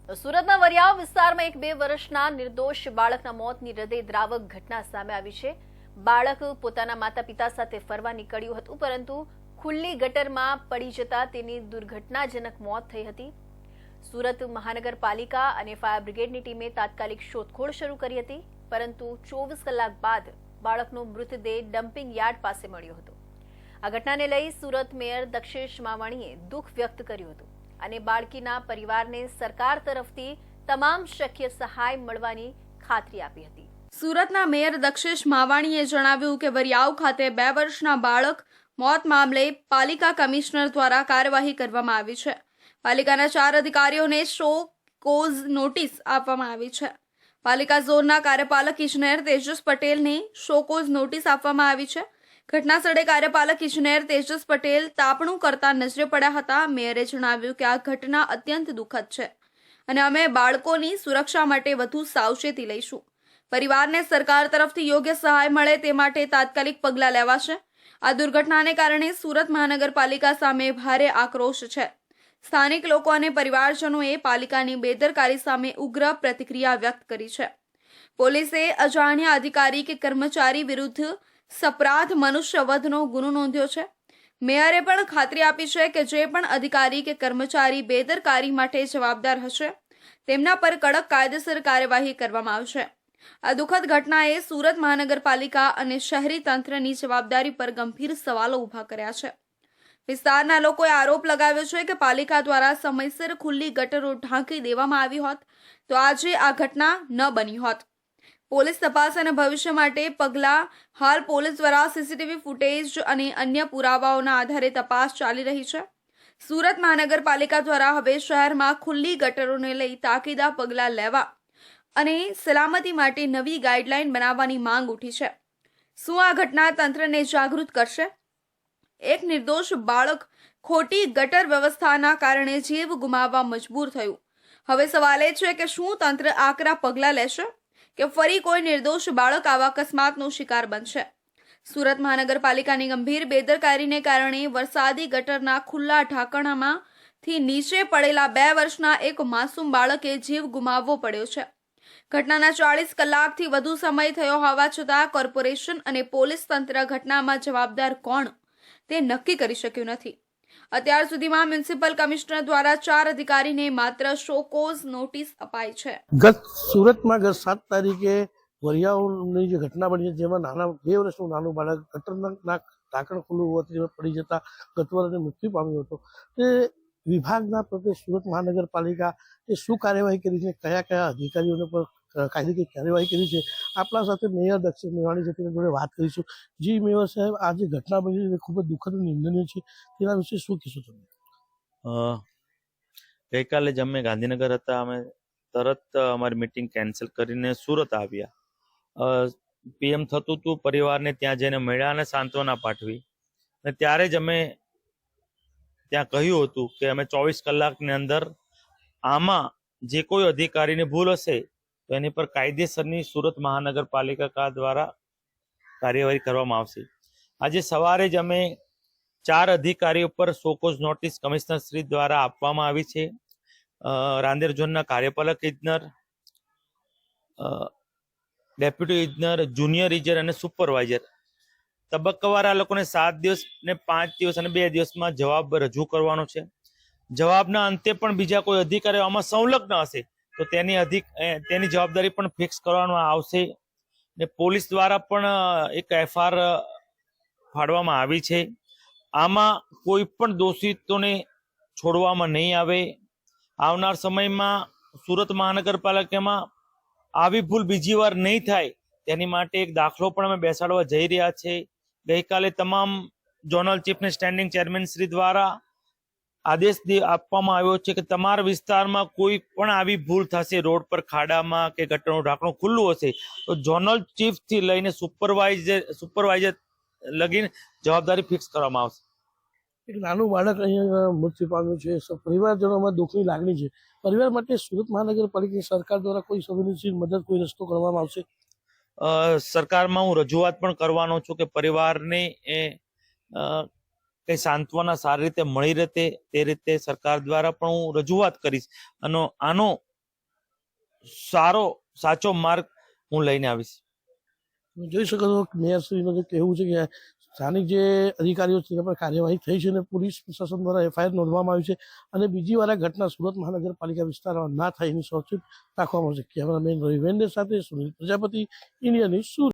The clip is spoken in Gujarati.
સુરતના વરિયાવ વિસ્તારમાં એક 2 વર્ષના નિર્દોષ બાળકના મોતની હૃદયદ્રાવક ઘટના સામે આવી છે। બાળક પોતાના માતા પિતા સાથે ફરવા નીકળ્યું હતું, પરંતુ ખુલ્લી ગટરમાં પડી જતા તેની દુર્ઘટનાજનક મોત થઈ હતી। સુરત મહાનગરપાલિકા અને ફાયર બ્રિગેડની ટીમે તાત્કાલિક શોધખોળ શરૂ કરી હતી, પરંતુ 24 કલાક બાદ બાળકનો મૃતદેહ ડમ્પિંગ યાર્ડ પાસે મળ્યો હતો। આ ઘટનાને લઈ સુરત મેયર દક્ષેશ માવાણીએ દુઃખ વ્યક્ત કર્યું હતું અને બાળકીના પરિવારને સરકાર તરફથી તમામ શક્ય સહાય મળવાની ખાતરી આપી હતી। સુરતના મેયર દક્ષેશ માવાણીએ જણાવ્યું કે વરિયાવ ખાતે 2 વર્ષના બાળક મોત મામલે પાલિકા કમિશનર દ્વારા કાર્યવાહી કરવામાં આવી છે। પાલિકાના 4 અધિકારીઓને શો કોઝ નોટિસ આપવામાં આવી છે। પાલિકા ઝોનના કાર્યપાલક ઇજનેર તેજસ પટેલને શો કોઝ નોટિસ આપવામાં આવી છે। ઘટના સ્થળે કાર્યપાલક ઇજનેર તેજસ પટેલ તાપણું કરતા નજરે પડ્યા હતા। મેયરે જણાવ્યું કે આ ઘટના અત્યંત દુઃખદ છે અને અમે બાળકોની સુરક્ષા માટે વધુ સાવચેતી લઈશું। પરિવારને સરકાર તરફથી યોગ્ય સહાય મળે તે માટે તાત્કાલિક પગલાં લેવાશે। આ દુર્ઘટનાને કારણે સુરત મહાનગરપાલિકા સામે ભારે આક્રોશ છે। સ્થાનિક લોકો અને પરિવારજનોએ પાલિકાની બેદરકારી સામે ઉગ્ર પ્રતિક્રિયા વ્યક્ત કરી છે। પોલીસે અજાણ્યા અધિકારી કે કર્મચારી વિરુદ્ધ સપરાધ મનુષ્યવધનો ગુનો નોંધ્યો છે। મેયરે પણ ખાતરી આપી છે કે જે પણ અધિકારી કે કર્મચારી બેદરકારી માટે જવાબદાર હશે તેમના પર કડક કાયદેસર કાર્યવાહી કરવામાં આવશે। આ દુઃખદ ઘટનાએ સુરત મહાનગરપાલિકા અને શહેરી તંત્રની જવાબદારી પર ગંભીર સવાલો ઊભા કર્યા છે। વિસ્તારના લોકોએ આરોપ લગાવ્યો છે કે પાલિકા દ્વારા સમયસર ખુલ્લી ગટરો ઢાંકી દેવામાં આવી હોત તો આજે આ ઘટના ન બની હોત। પોલીસ તપાસ અને ભવિષ્ય માટે પગલાં હાલ પોલીસ દ્વારા સીસીટીવી ફૂટેજ અને અન્ય પુરાવાઓના આધારે તપાસ ચાલી રહી છે। સુરત મહાનગરપાલિકા દ્વારા હવે શહેરમાં ખુલ્લી ગટરોને લઈ તાકીદા પગલાં લેવા અને સલામતી માટે નવી ગાઈડલાઈન બનાવવાની માંગ ઉઠી છે। શું આ ઘટના તંત્રને જાગૃત કરશે? એક નિર્દોષ બાળક ખોટી ગટર વ્યવસ્થાના કારણે જીવ ગુમાવવા મજબૂર થયું। હવે સવાલ એ છે કે શું તંત્ર આકરા પગલાં લેશે કે ફરી કોઈ નિર્દોષ બાળક આવા અકસ્માતનો શિકાર બનશે? સુરત મહાનગરપાલિકાની ગંભીર બેદરકારીને કારણે વરસાદી ગટરના ખુલ્લા ઢાંકણામાંથી નીચે પડેલા 2 વર્ષના એક માસૂમ બાળકે જીવ ગુમાવવો પડ્યો છે। ઘટનાના 40 કલાકથી વધુ સમય થયો હોવા છતાં કોર્પોરેશન અને પોલીસ તંત્ર ઘટનામાં જવાબદાર કોણ તે નક્કી કરી શક્યું નથી। અત્યાર સુધીમાં મ્યુનિસિપલ કમિશનર દ્વારા 4 અધિકારીને માત્ર શોકોઝ નોટિસ અપાઈ છે। સુરતમાં ગત 7 તારીખે વરિયાવની જે ઘટના બની છે, જેમાં 2 વર્ષનું નાનું બાળક ગટરના ઢાંકણ ખુલ્લું હોવાથી પડી જતા ગતવર્ષે મૃત્યુ પામ્યો હતો। તે વિભાગના પ્રત્યે સુરત મહાનગરપાલિકા એ શું કાર્યવાહી કરી છે, કયા કયા અધિકારીઓને પર કાયદેકીય કાર્યવાહી કરી છે, આપણા સાથે મેયર દક્ષેશ મેવાણી છે તેની જોડે વાત કરીશું। જી મેયર સાહેબ, આ જે ઘટના બની છે ખૂબ જ દુઃખદ નિંદનીય છે, તેના વિશે શું કહેશો તમે? ગઈકાલે જ અમે ગાંધીનગર હતા, અમે તરત અમારી મીટિંગ કેન્સલ કરીને સુરત આવ્યા। પીએમ થતું હતું, પરિવારને ત્યાં જઈને મળ્યા અને સાંત્વના પાઠવી, અને ત્યારે જ અમે ત્યાં કહ્યું હતું કે અમે 24 કલાકની અંદર આમાં જે કોઈ અધિકારીની ભૂલ હશે તો એની પર કાયદેસરની સુરત મહાનગરપાલિકા દ્વારા કાર્યવાહી કરવામાં આવશે। આજે સવારે જ અમે 4 અધિકારીઓ પર શોકોઝ નોટિસ કમિશનર શ્રી દ્વારા આપવામાં આવી છે। રાંદેર ઝોનના કાર્યપાલક ઇજનેર, ડેપ્યુટી ઇજનેર, જુનિયર ઇજનેર અને સુપરવાઇઝર તબક્કાવાર આ લોકોને 7 દિવસ ને 5 દિવસ અને 2 દિવસમાં જવાબ રજૂ કરવાનો છે। જવાબના અંતે પણ બીજા કોઈ અધિકારીઓ આમાં સંલગ્ન હશે તો તેની જવાબદારી પણ ફિક્સ કરવામાં આવશે। ને પોલીસ દ્વારા પણ એક એફઆઈઆર ફાડવામાં આવી છે। આમાં કોઈ પણ દોષિતોને છોડવામાં નહીં આવે। આવનાર સમયમાં સુરત મહાનગરપાલિકામાં આવી ભૂલ બીજી વાર નહીં થાય તેની માટે એક દાખલો પણ અમે બેસાડવા જઈ રહ્યા છે। ગઈકાલે તમામ ઝોનલ ચીફને સ્ટેન્ડિંગ ચેરમેન શ્રી દ્વારા આદેશ આપવામાં આવ્યો છે કે તમારા વિસ્તારમાં કોઈ પણ આવી ભૂલ થશે, રોડ પર ખાડામાં કે ગટરનું ઢાંકણું ખુલ્લું હશે તો ઝોનલ ચીફ થી લઈને સુપરવાઇઝર લગીને જવાબદારી ફિક્સ કરવામાં આવશે। એક નાનું બાળક અહીંયા મૃત્યુ પામ્યું છે, પરિવારજનોમાં દુઃખની લાગણી છે। પરિવાર માટે સુરત મહાનગરપાલિકા સરકાર દ્વારા કોઈ સંવેદનશીલ મદદ, કોઈ રસ્તો કરવામાં આવશે? સરકારમાં હું રજૂઆત પણ કરવાનો છું કે પરિવારને કઈ સાંત્વના સારી રીતે મળી રહે તે રીતે સરકાર દ્વારા પણ હું રજૂઆત કરીશ। અને આનો સાચો માર્ગ હું લઈને આવીશ. તમે જોઈ શકો છો કે મેયરશ્રીનું જે કહેવું છે કે સ્થાનિક જે અધિકારીઓ છે તેના પર કાર્યવાહી થઈ છે અને પોલીસ પ્રશાસન દ્વારા એફઆઈઆર નોંધવામાં આવી છે અને બીજી વાર આ ઘટના સુરત મહાનગરપાલિકા વિસ્તારમાં ના થાય એની સાવચેત રાખવામાં આવશે. કેમેરામેન રવિ વેન્ડર સાથે સુનિલ પ્રજાપતિ, ઇન્ડિયા ન્યૂઝ, સુરત.